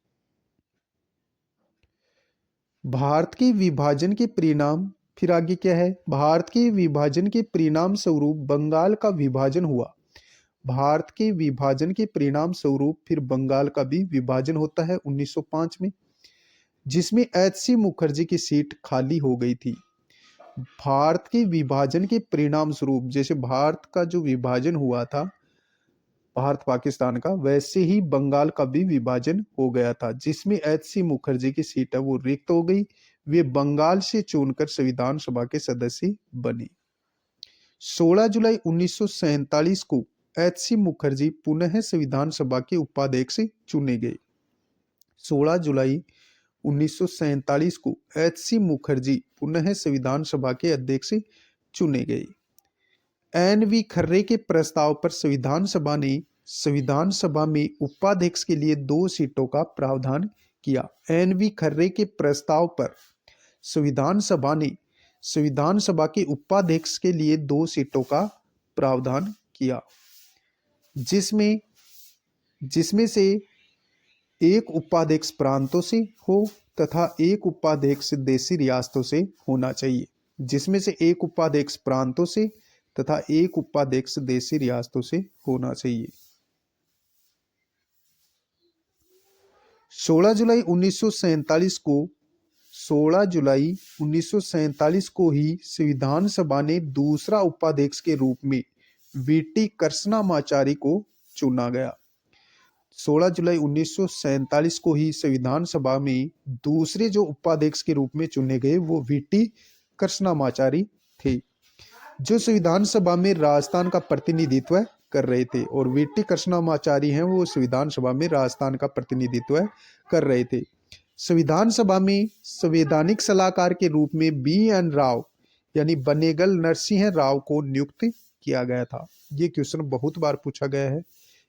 भारत के विभाजन के परिणाम, फिर आगे क्या है? भारत के विभाजन के परिणाम स्वरूप बंगाल का विभाजन हुआ। भारत के विभाजन के परिणाम स्वरूप फिर बंगाल का भी विभाजन होता है 1905 में, जिसमें एच.सी. मुखर्जी की सीट खाली हो गई थी। भारत के विभाजन के परिणाम स्वरूप, जैसे भारत का जो विभाजन हुआ था भारत पाकिस्तान का, वैसे ही बंगाल का भी विभाजन हो गया था, जिसमें एच.सी. मुखर्जी की सीट है वो रिक्त हो गई। वे बंगाल से चुनकर संविधान सभा के सदस्य बने। 16 जुलाई 1947 को एच.सी. मुखर्जी पुनः संविधान सभा के उपाध्यक्ष चुने गए। 16 जुलाई 1947 को एच.सी. मुखर्जी पुनः संविधान सभा के अध्यक्ष चुने गए। एन.वी. खर्रे के प्रस्ताव पर संविधान सभा ने संविधान सभा में उपाध्यक्ष के लिए 2 सीटों का प्रावधान किया। एन.वी. खर्रे के प्रस्ताव पर संविधान सभा ने संविधान सभा के उपाध्यक्ष के लिए 2 सीटों का प्रावधान किया, जिसमें जिसमें से एक उपाध्यक्ष प्रांतों से हो तथा एक उपाध्यक्ष देशी रियासतों से होना चाहिए। जिसमें से एक उपाध्यक्ष प्रांतों से तथा एक उपाध्यक्ष देशी रियासतों से होना चाहिए। 16 जुलाई 1947 को ही संविधान सभा ने दूसरा उपाध्यक्ष के रूप में वीटी कृष्णमाचारी को चुना गया। 16 जुलाई 1947 को ही संविधान सभा में दूसरे जो उपाध्यक्ष के रूप में चुने गए वो वीटी कृष्णमाचारी थे, जो संविधान सभा में राजस्थान का प्रतिनिधित्व कर रहे थे। और वीटी कृष्णमाचारी हैं वो संविधान सभा में राजस्थान का प्रतिनिधित्व कर रहे थे। संविधान सभा में संवैधानिक सलाहकार के रूप में बी.एन. राव यानी बनेगल नरसिंह राव को नियुक्त किया गया था। ये क्वेश्चन बहुत बार पूछा गया है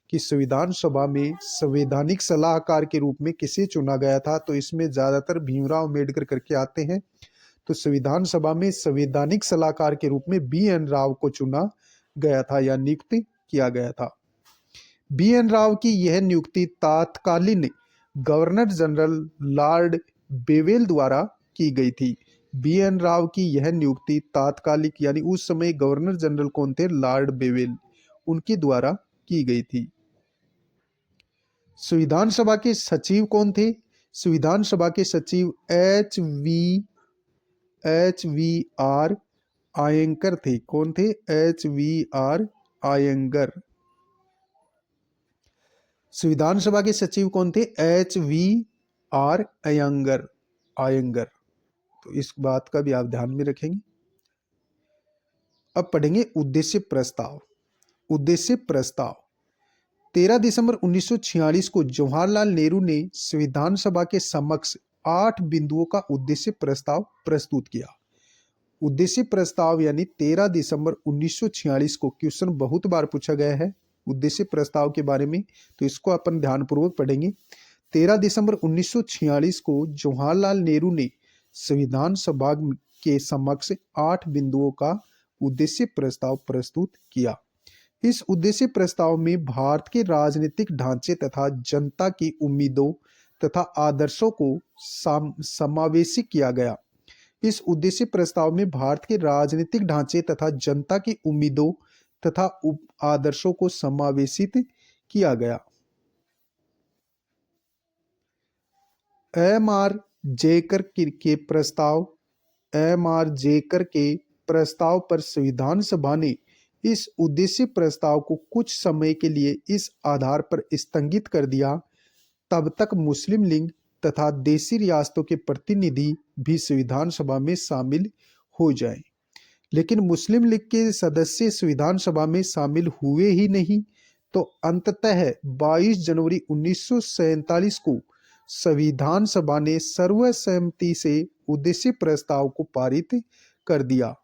कि संविधान सभा में संवैधानिक सलाहकार के रूप में किसे चुना गया था, तो इसमें ज्यादातर भीमराव अम्बेडकर करके आते हैं। तो संविधान सभा में संवैधानिक सलाहकार के रूप में बी.एन. राव को चुना गया था या नियुक्त किया गया था। बी.एन. राव की यह नियुक्ति तत्कालीन गवर्नर जनरल लॉर्ड बेवेल द्वारा की गई थी। बी.एन. राव की यह नियुक्ति तात्कालिक यानी उस समय गवर्नर जनरल कौन थे? लॉर्ड बेवेल, उनके द्वारा की गई थी। संविधान सभा के सचिव कौन थे? संविधान सभा के सचिव एच.वी.आर. आयंगर थे। कौन थे? एच.वी.आर. आयंगर। संविधान सभा के सचिव कौन थे? एच.वी.आर. आयंगर। तो इस बात का भी आप ध्यान में रखेंगे। अब पढ़ेंगे उद्देश्य प्रस्ताव। उद्देश्य प्रस्ताव 13 दिसंबर 1946 को जवाहरलाल नेहरू ने संविधान सभा के समक्ष 8 बिंदुओं का उद्देश्य प्रस्ताव प्रस्तुत किया। उद्देश्य प्रस्ताव यानी 13 दिसंबर 1946 को क्वेश्चन बहुत बार पूछा गया है उद्देश्य प्रस्ताव के बारे में, तो इसको अपन ध्यानपूर्वक पढ़ेंगे। 13 दिसंबर 1946 को जवाहरलाल नेहरू ने संविधान सभा के समक्ष 8 बिंदुओं का उद्देश्य प्रस्ताव प्रस्तुत किया। इस उद्देश्य प्रस्ताव में भारत के राजनीतिक ढांचे तथा जनता की उम्मीदों तथा आदर्शों को समावेशी किया गया। इस उद्देश्य प्रस्ताव में भारत के राजनीतिक ढांचे तथा जनता की उम्मीदों तथा आदर्शों को समावेशित किया गया। एम.आर. जेकर के प्रस्ताव पर संविधान सभा ने इस उद्देश्य प्रस्ताव को कुछ समय के लिए इस आधार पर स्थगित कर दिया तब तक मुस्लिम लीग तथा देशी रियासतों के प्रतिनिधि भी संविधान सभा में शामिल हो जाएं। लेकिन मुस्लिम लीग के सदस्य संविधान सभा में शामिल हुए ही नहीं, तो अंततः 22 जनवरी 1947 को संविधान सभा ने सर्वसम्मति से उद्देश्य प्रस्ताव को पारित कर दिया।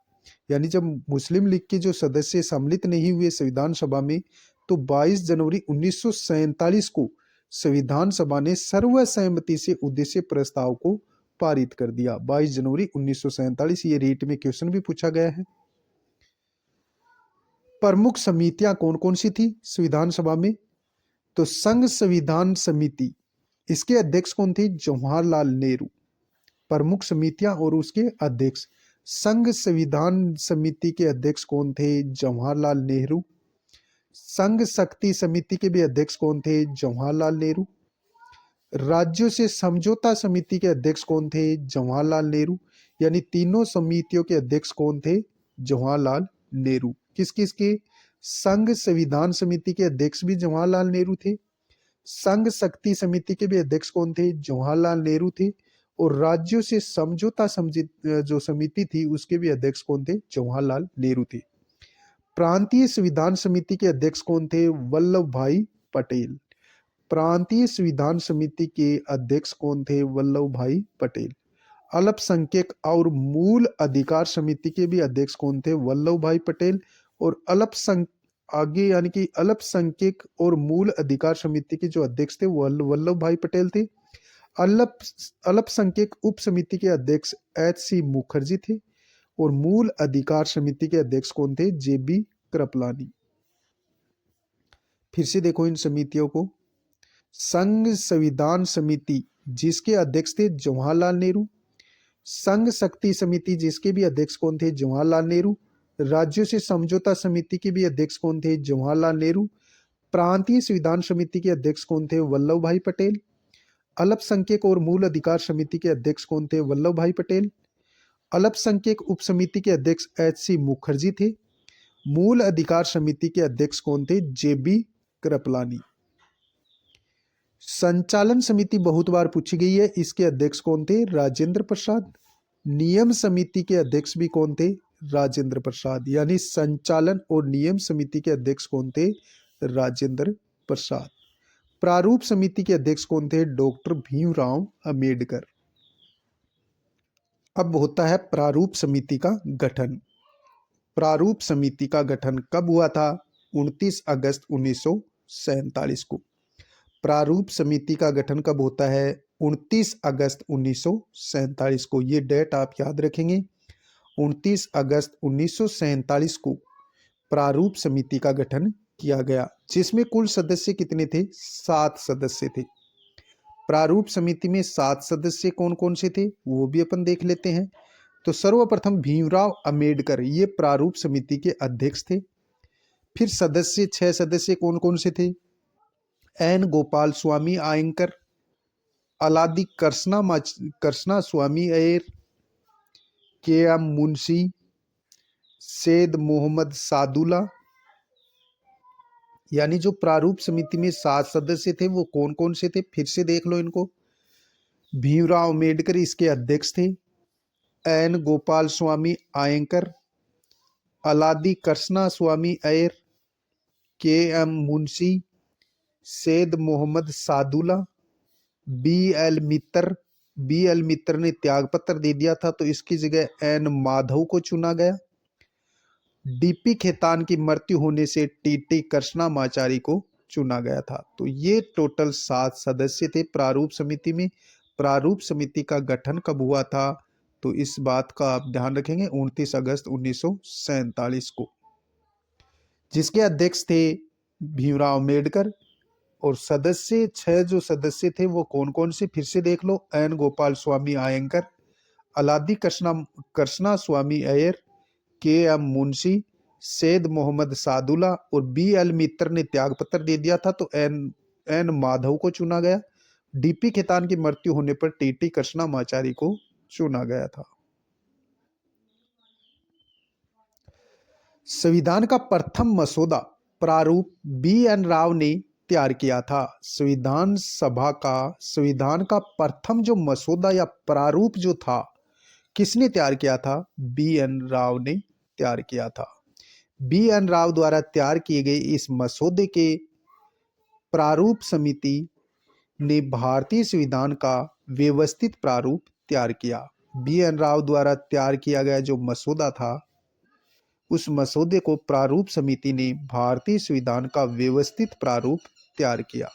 यानी जब मुस्लिम लीग के जो सदस्य सम्मिलित नहीं हुए संविधान सभा में, तो 22 जनवरी 1947 को संविधान सभा ने सर्वसम्मति से उद्देश्य प्रस्ताव को पारित कर दिया। 22 जनवरी 1947। ये रीट में क्वेश्चन भी पूछा गया है। प्रमुख समितियां कौन कौन सी थी संविधान सभा में? तो संघ संविधान समिति, इसके अध्यक्ष कौन थे? जवाहरलाल नेहरू। प्रमुख समितियां और उसके अध्यक्ष। संघ संविधान समिति के अध्यक्ष कौन थे? जवाहरलाल नेहरू। संघ शक्ति समिति के भी अध्यक्ष कौन थे? जवाहरलाल नेहरू। राज्यों से समझौता समिति के अध्यक्ष कौन थे? जवाहरलाल नेहरू। यानी तीनों समितियों के अध्यक्ष कौन थे? जवाहरलाल नेहरू। किस किस के? संघ संविधान समिति के अध्यक्ष भी जवाहरलाल नेहरू थे। संघ शक्ति समिति के भी अध्यक्ष कौन थे? जवाहरलाल नेहरू थे। और राज्यों से समझौता जो समिति थी उसके भी अध्यक्ष कौन थे? जवाहरलाल नेहरू थे। प्रांतीय संविधान समिति के अध्यक्ष कौन थे? वल्लभ भाई पटेल। प्रांतीय संविधान समिति के अध्यक्ष कौन थे? वल्लभ भाई पटेल। अल्पसंख्यक और मूल अधिकार समिति के भी अध्यक्ष कौन थे? वल्लभ भाई पटेल। और अल्पसंख्यक और मूल अधिकार समिति के जो अध्यक्ष थे वो वल्लभ भाई पटेल थे। अल्प अल्पसंख्यक उप समिति के अध्यक्ष H.C. मुखर्जी थे और मूल अधिकार समिति के अध्यक्ष कौन थे? J.B. कृपलानी। फिर से देखो इन समितियों को। संघ संविधान समिति जिसके अध्यक्ष थे जवाहरलाल नेहरू, संघ शक्ति समिति जिसके भी अध्यक्ष कौन थे? जवाहरलाल नेहरू, राज्यों से समझौता समिति के भी अध्यक्ष कौन थे? जवाहरलाल नेहरू, प्रांतीय संविधान समिति के अध्यक्ष कौन थे? वल्लभ भाई पटेल, अल्पसंख्यक और मूल अधिकार समिति के अध्यक्ष कौन थे? वल्लभ भाई पटेल, अल्पसंख्यक उप समिति के अध्यक्ष H.C. मुखर्जी थे, मूल अधिकार समिति के अध्यक्ष कौन थे? J.B. कृपलानी। संचालन समिति बहुत बार पूछी गई है, इसके अध्यक्ष कौन थे? राजेंद्र प्रसाद। नियम समिति के अध्यक्ष भी कौन थे? राजेंद्र प्रसाद। यानी संचालन और नियम समिति के अध्यक्ष कौन थे? राजेंद्र प्रसाद। प्रारूप समिति के अध्यक्ष कौन थे? डॉक्टर भीमराव अंबेडकर। अब होता है प्रारूप समिति का गठन। प्रारूप समिति का गठन कब हुआ था? 29 अगस्त 1947 को। प्रारूप समिति का गठन कब होता है? 29 अगस्त 1947 को। ये डेट आप याद रखेंगे, 29 अगस्त 1947 को प्रारूप समिति का गठन किया गया, जिसमें कुल सदस्य कितने थे? 7 सदस्य थे। प्रारूप समिति में 7 सदस्य कौन कौन से थे वो भी अपन देख लेते हैं। तो सर्वप्रथम भीमराव अंबेडकर ये प्रारूप समिति के अध्यक्ष थे। फिर सदस्य 6 सदस्य कौन कौन से थे? N Gopal Swami Ayyangar, Alladi Krishna Swami Iyer, K M Munshi, Syed Mohammad Sadulla. यानी जो प्रारूप समिति में 7 सदस्य थे वो कौन कौन से थे? फिर से देख लो इनको। भीमराव अंबेडकर इसके अध्यक्ष थे, N Gopal Swami Ayyangar, Alladi Krishna Swami Iyer, K M Munshi, Syed Mohammad Saadulla, B L Mitra ने त्यागपत्र दे दिया था तो इसकी जगह एन माधव को चुना गया। डीपी खेतान की मृत्यु होने से टीटी कृष्णामाचारी को चुना गया था। तो ये टोटल 7 सदस्य थे प्रारूप समिति में। प्रारूप समिति का गठन कब हुआ था? तो इस बात का आप ध्यान रखेंगे 29 अगस्त 1947 को, जिसके अध्यक्ष थे भीमराव अंबेडकर। और सदस्य 6 जो सदस्य थे वो कौन कौन से? फिर से देख लो। N Gopal Swami Ayyangar, Alladi Krishna Swami Iyer, K M Munshi, Syed Mohammad Sadulla और बी एल मित्र ने त्यागपत्र दे दिया था तो एन माधव को चुना गया। डीपी खेतान की मृत्यु होने पर टीटी कृष्णामाचारी को चुना गया था। संविधान का प्रथम मसौदा प्रारूप बी एन राव ने तैयार किया था। संविधान का प्रथम जो मसौदा या प्रारूप जो था किसने तैयार किया था? बी एन राव ने तैयार किया था। बी एन राव द्वारा तैयार किए गए इस मसौदे के प्रारूप समिति ने भारतीय संविधान का व्यवस्थित प्रारूप तैयार किया। बी एन राव द्वारा तैयार किया गया जो मसौदा था उस मसौदे को प्रारूप समिति ने भारतीय संविधान का व्यवस्थित प्रारूप तैयार किया।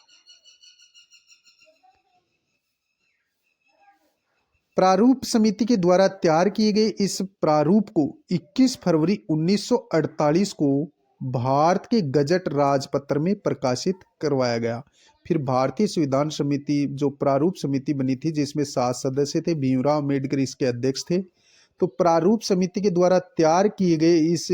प्रारूप समिति के द्वारा तैयार किए गए इस प्रारूप को 21 फरवरी 1948 को भारत के गजट राजपत्र में प्रकाशित करवाया गया। फिर भारतीय संविधान समिति जो प्रारूप समिति बनी थी जिसमें 7 सदस्य थे, भीमराव अंबेडकर इसके अध्यक्ष थे। तो प्रारूप समिति के द्वारा तैयार किए गए इस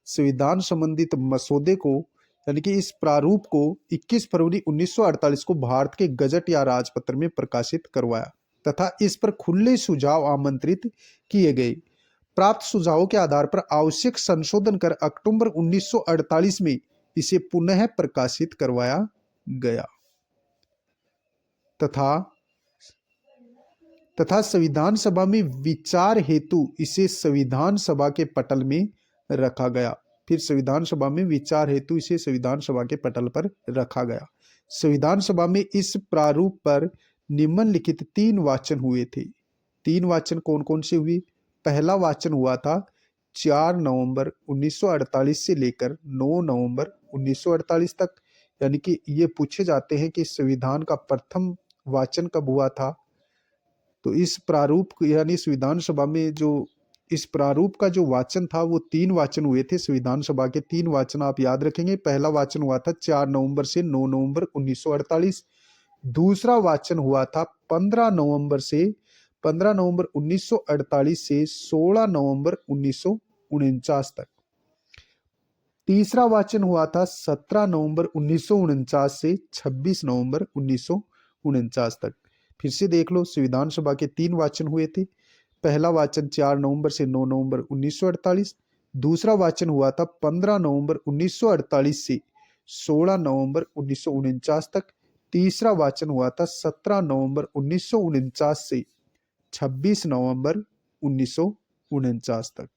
संविधान संबंधित मसौदे को यानी कि इस प्रारूप को 21 फरवरी 1948 को भारत के गजट या राजपत्र में प्रकाशित करवाया तथा इस पर खुले सुझाव आमंत्रित किए गए। प्राप्त सुझावों के आधार पर आवश्यक संशोधन कर अक्टूबर 1948 में इसे पुनः प्रकाशित करवाया गया तथा संविधान सभा में विचार हेतु इसे संविधान सभा के पटल में रखा गया। फिर संविधान सभा में विचार हेतु इसे संविधान सभा के पटल पर रखा गया। संविधान सभा में इस प्रारूप पर निम्नलिखित 3 वाचन हुए थे। 3 वाचन कौन कौन से हुए? पहला वाचन हुआ था 4 नवंबर 1948 से लेकर 9 नवंबर 1948 तक। यानी कि ये पूछे जाते हैं कि संविधान का प्रथम वाचन कब हुआ था? तो इस प्रारूप यानी संविधान सभा में जो इस प्रारूप का जो वाचन था वो 3 वाचन हुए थे। संविधान सभा के 3 वाचन आप याद रखेंगे। पहला वाचन हुआ था 4 नवंबर से 9 नवंबर 1948। दूसरा वाचन हुआ था 15 नवंबर 1948 से 16 नवंबर 1949 तक। तीसरा वाचन हुआ था 17 नवंबर 1949 से 26 नवंबर 1949 तक। फिर से देख लो, संविधान सभा के 3 वाचन हुए थे। पहला वाचन 4 नवंबर से 9 नवंबर 1948। दूसरा वाचन हुआ था 15 नवंबर 1948 से 16 नवंबर 1949 तक। तीसरा वाचन हुआ था 17 नवंबर 1949 से 26 नवंबर 1949 तक।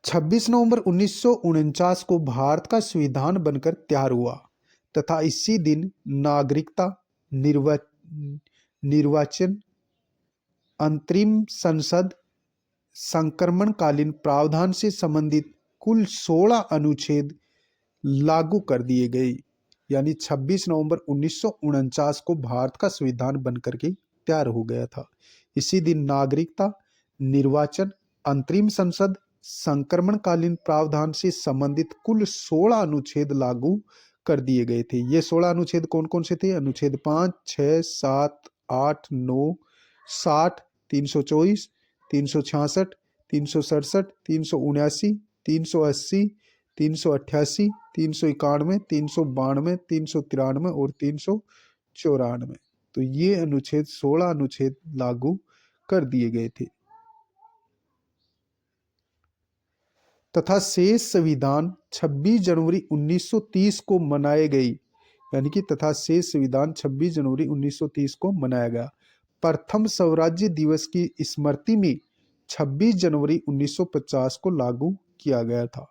26 नवंबर 1949 को भारत का संविधान बनकर तैयार हुआ तथा इसी दिन नागरिकता, निर्वाचन, अंतरिम संसद, संक्रमणकालीन प्रावधान से संबंधित कुल 16 अनुच्छेद लागू कर दिए गए। यानी 26 नवंबर 1949 को भारत का संविधान बनकर के तैयार हो गया था। इसी दिन नागरिकता, निर्वाचन, अंतरिम संसद, संक्रमणकालीन प्रावधान से संबंधित कुल 16 अनुच्छेद लागू कर दिए गए थे। ये 16 अनुच्छेद कौन कौन से थे? अनुच्छेद 5, 6, 7, 8, 9, 60, 324, 366, 367, 379, 380, 388, 391, 392, 393 और 394। तो ये अनुच्छेद 16 अनुच्छेद लागू कर दिए गए थे तथा शेष संविधान 26 जनवरी 1930 को मनाए गई। यानी कि तथा शेष संविधान 26 जनवरी 1930 को मनाया गया। प्रथम स्वराज्य दिवस की स्मृति में 26 जनवरी 1950 को लागू किया गया था।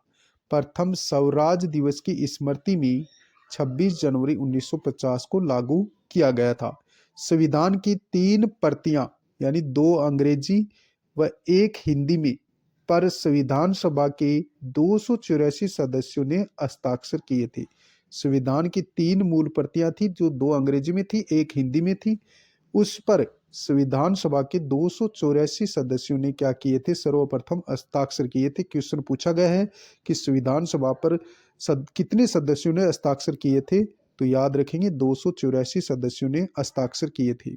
प्रथम स्वराज दिवस की स्मृति में 26 जनवरी 1950 को लागू किया गया था। संविधान की 3 प्रतियां यानी 2 अंग्रेजी व 1 हिंदी में पर संविधान सभा के 284 सदस्यों ने हस्ताक्षर किए थे। संविधान की 3 मूल प्रतियां थी, जो 2 अंग्रेजी में थी, 1 हिंदी में थी। उस पर संविधान सभा के 284 सदस्यों ने क्या किए थे? सर्वप्रथम हस्ताक्षर किए थे। क्वेश्चन पूछा गया है कि संविधान सभा पर कितने सदस्यों ने हस्ताक्षर किए थे? तो याद रखेंगे 284 सदस्यों ने हस्ताक्षर किए थे।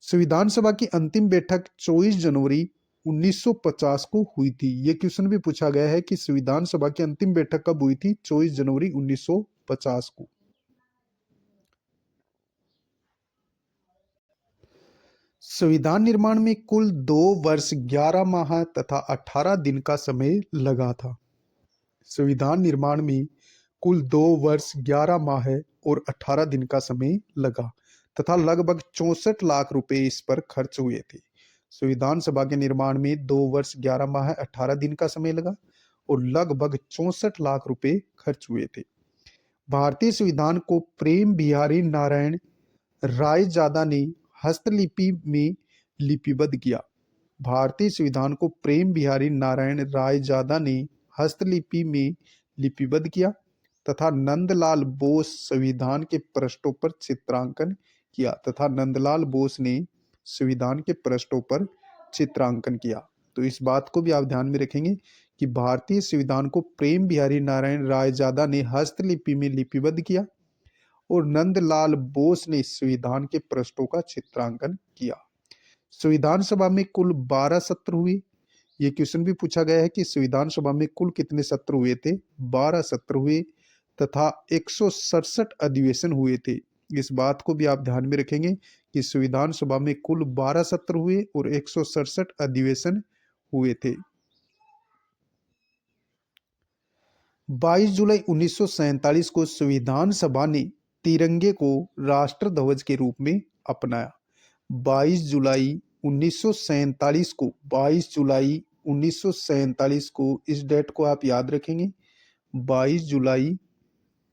संविधान सभा की अंतिम बैठक 24 जनवरी 1950 को हुई थी। यह क्वेश्चन भी पूछा गया है कि संविधान सभा की अंतिम बैठक कब हुई थी? 24 जनवरी 1950 को। संविधान निर्माण में कुल 2 वर्ष 11 माह तथा 18 दिन का समय लगा था। संविधान निर्माण में कुल 2 वर्ष 11 माह और 18 दिन का समय लगा तथा लगभग 64 लाख रुपए इस पर खर्च हुए थे। संविधान सभा के निर्माण में 2 वर्ष 11 माह 18 दिन का समय लगा और लगभग 64 लाख रुपए खर्च हुए थे। भारतीय संविधान को प्रेम बिहारी नारायण रायजादा ने हस्तलिपि में लिपिबद्ध किया। भारतीय संविधान को प्रेम बिहारी नारायण रायजादा ने हस्तलिपि में लिपिबद्ध किया तथा नंदलाल बोस संविधान के पृष्ठों पर चित्रांकन किया तो इस बात को भी आप ध्यान में रखेंगे कि भारतीय संविधान को प्रेम बिहारी नारायण रायजादा ने हस्तलिपि में लिपिबद्ध किया और नंदलाल बोस ने संविधान के पृष्ठों का चित्रांकन किया। संविधान सभा में कुल 12 सत्र हुए। ये क्वेश्चन भी पूछा गया है कि संविधान सभा में कुल कितने सत्र हुए थे? 12 सत्र हुए तथा 167 अधिवेशन हुए थे। इस बात को भी आप ध्यान में रखेंगे कि संविधान सभा में कुल 12 सत्र हुए और 167 अधिवेशन हुए थे। 22 जुलाई 1947 को संविधान सभा ने तिरंगे को राष्ट्र ध्वज के रूप में अपनाया। 22 जुलाई 1947 को इस डेट को आप याद रखेंगे। 22 जुलाई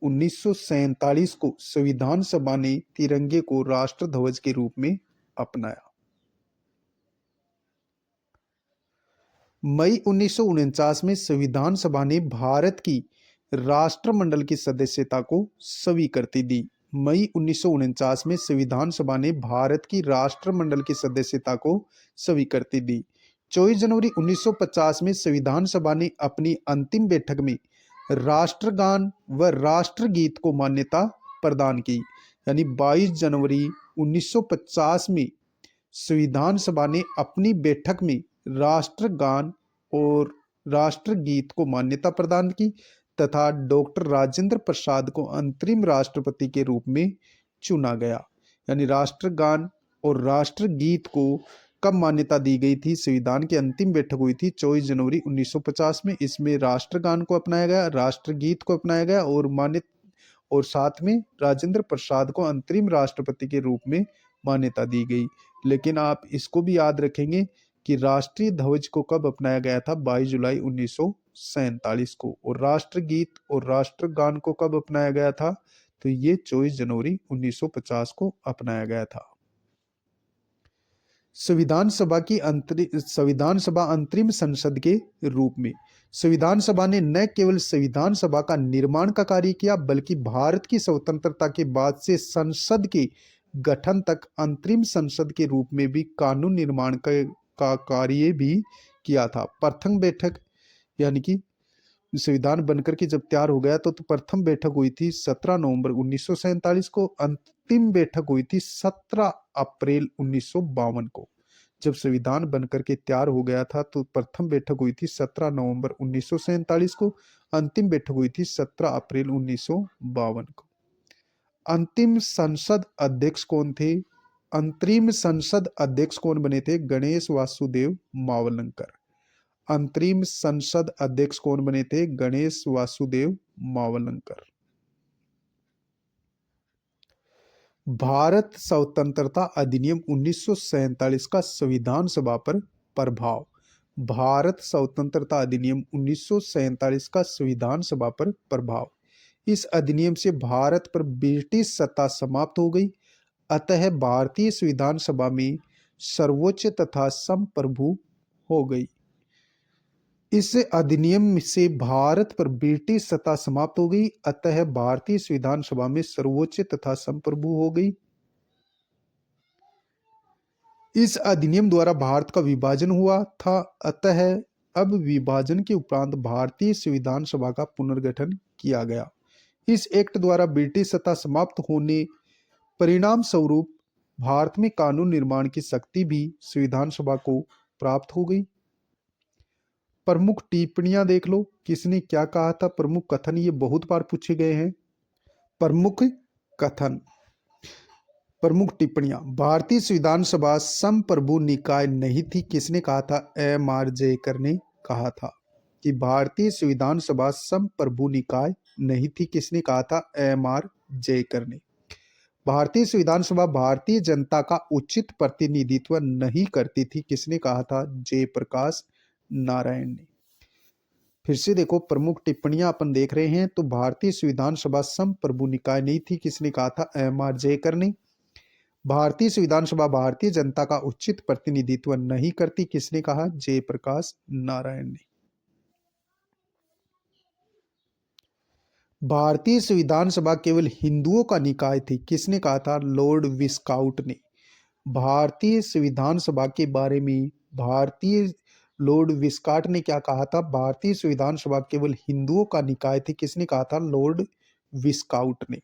1947 को संविधान सभा ने तिरंगे को राष्ट्र ध्वज के रूप में अपनाया। मई 1949 में संविधान सभा ने भारत की राष्ट्रमंडल की सदस्यता को स्वीकृति दी। मई 1949 में संविधान सभा ने भारत की राष्ट्रमंडल की सदस्यता को स्वीकृति दी। 24 जनवरी 1950 में संविधान सभा ने अपनी अंतिम बैठक में राष्ट्रगान व राष्ट्रगीत को मान्यता प्रदान की। यानी 22 जनवरी 1950 में संविधान सभा ने अपनी बैठक में राष्ट्रगान और राष्ट्रगीत को मान्यता प्रदान की तथा डॉक्टर राजेंद्र प्रसाद को अंतरिम राष्ट्रपति के रूप में चुना गया। यानी राष्ट्रगान और राष्ट्रगीत को कब मान्यता दी गई थी? संविधान की अंतिम बैठक हुई थी 24 जनवरी 1950 में। इसमें राष्ट्रगान को अपनाया गया, राष्ट्रगीत को अपनाया गया और साथ में राजेंद्र प्रसाद को अंतरिम राष्ट्रपति के रूप में मान्यता दी गई। लेकिन आप इसको भी याद रखेंगे कि राष्ट्रीय ध्वज को कब अपनाया गया था? 22 जुलाई 1947 को। और राष्ट्रगीत और राष्ट्रगान को कब अपनाया गया था? तो ये 24 जनवरी 1950 को अपनाया गया था। संविधान सभा अंतरिम संसद के रूप में। संविधान सभा ने न केवल संविधान सभा का निर्माण का कार्य किया बल्कि भारत की स्वतंत्रता के बाद से संसद के गठन तक अंतरिम संसद के रूप में भी कानून निर्माण का कार्य भी किया था। प्रथम बैठक यानी कि संविधान बनकर के जब तैयार हो गया तो प्रथम बैठक हुई थी 17 नवंबर 1947 को। अंतिम बैठक हुई थी 17 अप्रैल 1952 को। जब संविधान बनकर के तैयार हो गया था तो प्रथम बैठक हुई थी 17 नवंबर 1947 को। अंतिम बैठक हुई थी 17 अप्रैल 1952 को। अंतिम संसद अध्यक्ष कौन थे? अंतरिम संसद अध्यक्ष कौन बने थे? गणेश वासुदेव मावलंकर। अंतरिम संसद अध्यक्ष कौन बने थे? गणेश वासुदेव मावलंकर। भारत स्वतंत्रता अधिनियम 1947 का संविधान सभा पर प्रभाव। भारत स्वतंत्रता अधिनियम 1947 का संविधान सभा पर प्रभाव। इस अधिनियम से भारत पर ब्रिटिश सत्ता समाप्त हो गई, अतः भारतीय संविधान सभा में सर्वोच्च तथा संप्रभु हो गई। इस अधिनियम से भारत पर ब्रिटिश सत्ता समाप्त हो गई, अतः भारतीय संविधान सभा में सर्वोच्च तथा संप्रभु हो गई। इस अधिनियम द्वारा भारत का विभाजन हुआ था, अतः अब विभाजन के उपरांत भारतीय संविधान सभा का पुनर्गठन किया गया। इस एक्ट द्वारा ब्रिटिश सत्ता समाप्त होने परिणाम स्वरूप भारत में कानून निर्माण की शक्ति भी संविधान सभा को प्राप्त हो गई। प्रमुख टिप्पणियां देख लो, किसने क्या कहा था? प्रमुख कथन ये बहुत बार पूछे गए हैं। प्रमुख कथन, प्रमुख टिप्पणियां। भारतीय संविधान सभा संप्रभु निकाय नहीं थी, किसने कहा था? M.R. जयकर ने कहा था कि भारतीय संविधान सभा संप्रभु निकाय नहीं थी, किसने कहा था? M.R. जयकर ने। भारतीय संविधान सभा भारतीय जनता का उचित प्रतिनिधित्व नहीं करती थी, किसने कहा था? जयप्रकाश नारायण ने। फिर से देखो, प्रमुख टिप्पणियां अपन देख रहे हैं। तो भारतीय संविधान सभा संप्रभु निकाय नहीं थी, किसने कहा था? M.R. जयकर ने। भारतीय संविधान सभा भारतीय जनता का उचित प्रतिनिधित्व नहीं करती, किसने कहा? जयप्रकाश नारायण ने। भारतीय संविधान सभा केवल हिंदुओं का निकाय थी, किसने कहा था? लॉर्ड विस्काउट ने। भारतीय संविधान सभा के बारे में लॉर्ड विस्काउट ने क्या कहा था? भारतीय संविधान सभा केवल हिंदुओं का निकाय थी, किसने कहा था? लॉर्ड विस्काउट ने।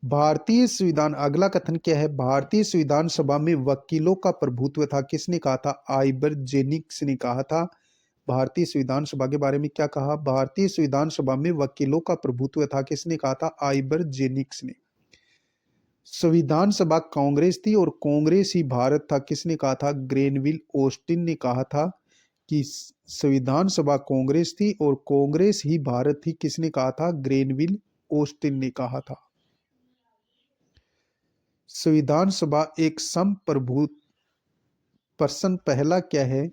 भारतीय संविधान, अगला कथन क्या है? भारतीय संविधान सभा में वकीलों का प्रभुत्व था, किसने कहा था? आइबर जेनिक्स ने कहा था। भारतीय संविधान सभा के बारे में क्या कहा? भारतीय संविधान सभा में वकीलों का प्रभुत्व था, किसने कहा था? आइबर जेनिक्स ने। संविधान सभा कांग्रेस थी और कांग्रेस ही भारत था, किसने कहा था? ग्रेनविल ऑस्टिन ने कहा था कि संविधान सभा कांग्रेस थी और कांग्रेस ही भारत थी, किसने कहा था? ग्रेनविल ऑस्टिन ने कहा था। संविधान सभा एक संप्रभु, प्रश्न पहला क्या है?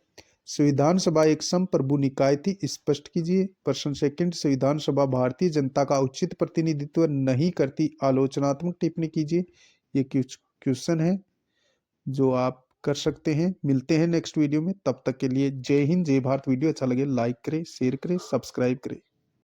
संविधान सभा एक संप्रभु निकाय थी, स्पष्ट कीजिए। प्रश्न सेकंड, संविधान सभा भारतीय जनता का उचित प्रतिनिधित्व नहीं करती, आलोचनात्मक टिप्पणी कीजिए। ये क्वेश्चन है जो आप कर सकते हैं। मिलते हैं नेक्स्ट वीडियो में, तब तक के लिए जय हिंद जय भारत। वीडियो अच्छा लगे लाइक करें, शेयर करें, सब्सक्राइब करें।